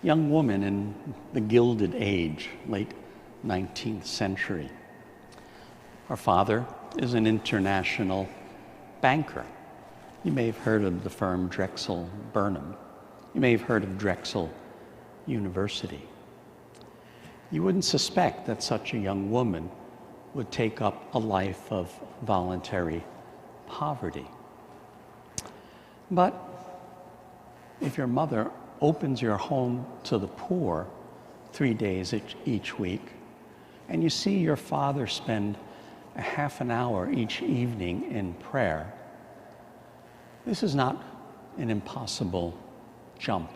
young woman in the Gilded Age, late 19th century. Her father is an international banker. You may have heard of the firm Drexel Burnham. You may have heard of Drexel University. You wouldn't suspect that such a young woman would take up a life of voluntary poverty. But if your mother opens your home to the poor 3 days each week, and you see your father spend a half an hour each evening in prayer, this is not an impossible jump.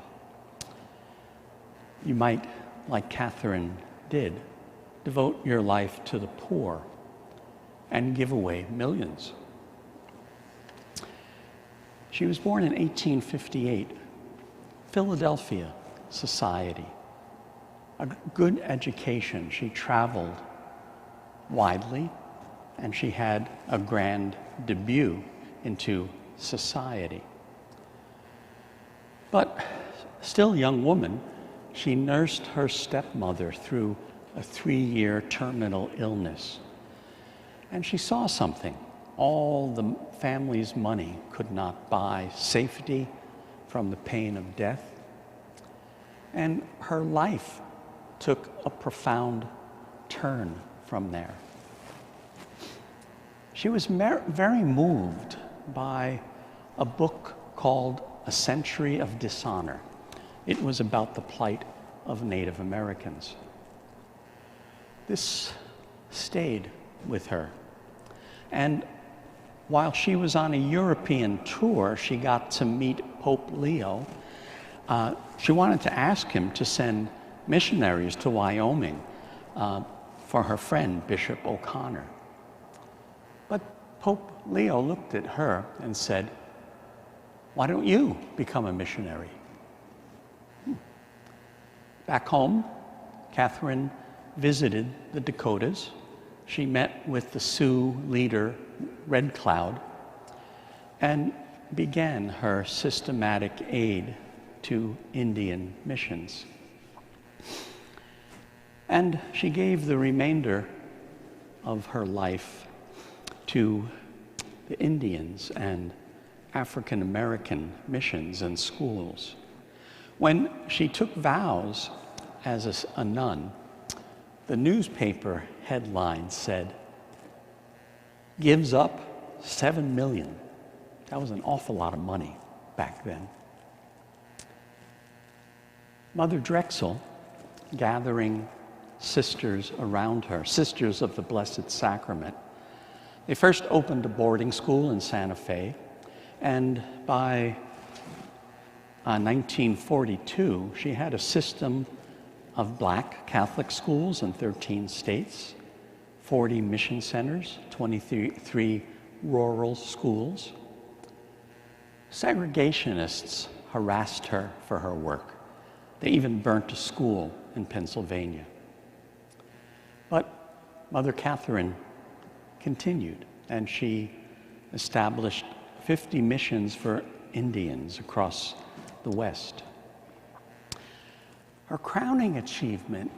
You might, like Katherine did, devote your life to the poor and give away millions. She was born in 1858, Philadelphia society. A good education. She traveled widely, and she had a grand debut into society. But still a young woman, she nursed her stepmother through a 3-year terminal illness. And she saw something. All the family's money could not buy safety from the pain of death. And her life took a profound turn from there. She was very moved by a book called A Century of Dishonor. It was about the plight of Native Americans. This stayed with her. And while she was on a European tour, she got to meet Pope Leo. She wanted to ask him to send missionaries to Wyoming for her friend, Bishop O'Connor. But Pope Leo looked at her and said, "Why don't you become a missionary?" Back home, Katherine visited the Dakotas. She met with the Sioux leader, Red Cloud, and began her systematic aid to Indian missions. And she gave the remainder of her life to the Indians and African American missions and schools. When she took vows as a nun, the newspaper headline said, "Gives up $7 million." That was an awful lot of money back then. Mother Drexel, gathering sisters around her, Sisters of the Blessed Sacrament, they first opened a boarding school in Santa Fe, and by 1942, she had a system of Black Catholic schools in 13 states, 40 mission centers, 23 rural schools. Segregationists harassed her for her work. They even burnt a school in Pennsylvania. But Mother Katherine continued, and she established 50 missions for Indians across the West. Her crowning achievement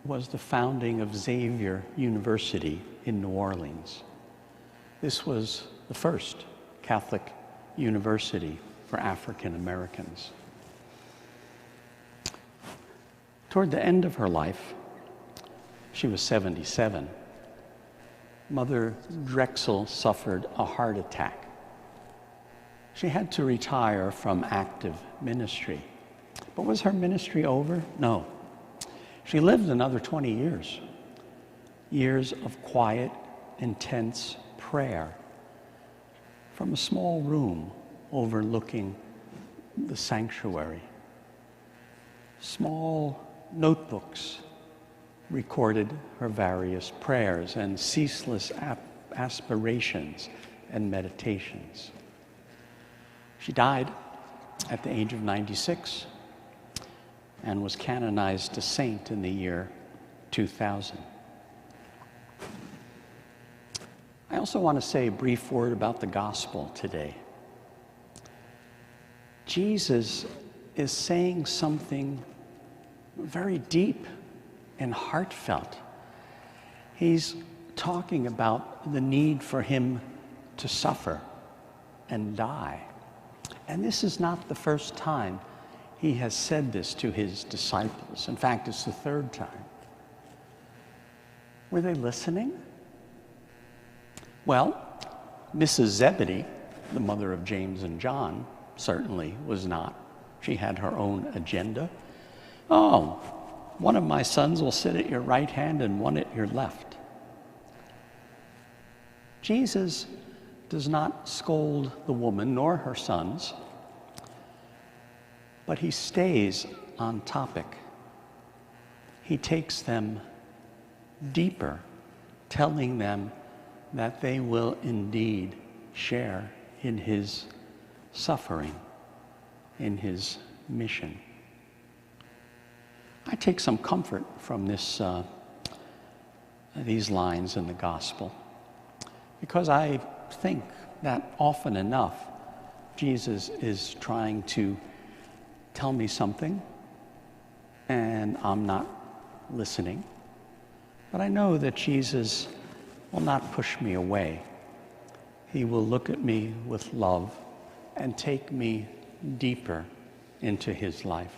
was the founding of Xavier University in New Orleans. This was the first Catholic university for African Americans. Toward the end of her life, she was 77, Mother Drexel suffered a heart attack. She had to retire from active ministry. But was her ministry over? No. She lived another 20 years. Years of quiet, intense prayer from a small room overlooking the sanctuary. Small notebooks recorded her various prayers and ceaseless aspirations and meditations. She died at the age of 96 and was canonized a saint in the year 2000. I also want to say a brief word about the gospel today. Jesus is saying something very deep and heartfelt. He's talking about the need for him to suffer and die. And this is not the first time he has said this to his disciples. In fact, it's the third time. Were they listening? Well, Mrs. Zebedee, the mother of James and John, certainly was not. She had her own agenda. Oh, one of my sons will sit at your right hand and one at your left. Jesus does not scold the woman nor her sons, but he stays on topic. He takes them deeper, telling them that they will indeed share in his suffering, in his mission. I take some comfort from these lines in the gospel, because I think that often enough Jesus is trying to tell me something and I'm not listening. But I know that Jesus will not push me away. He will look at me with love and take me deeper into his life.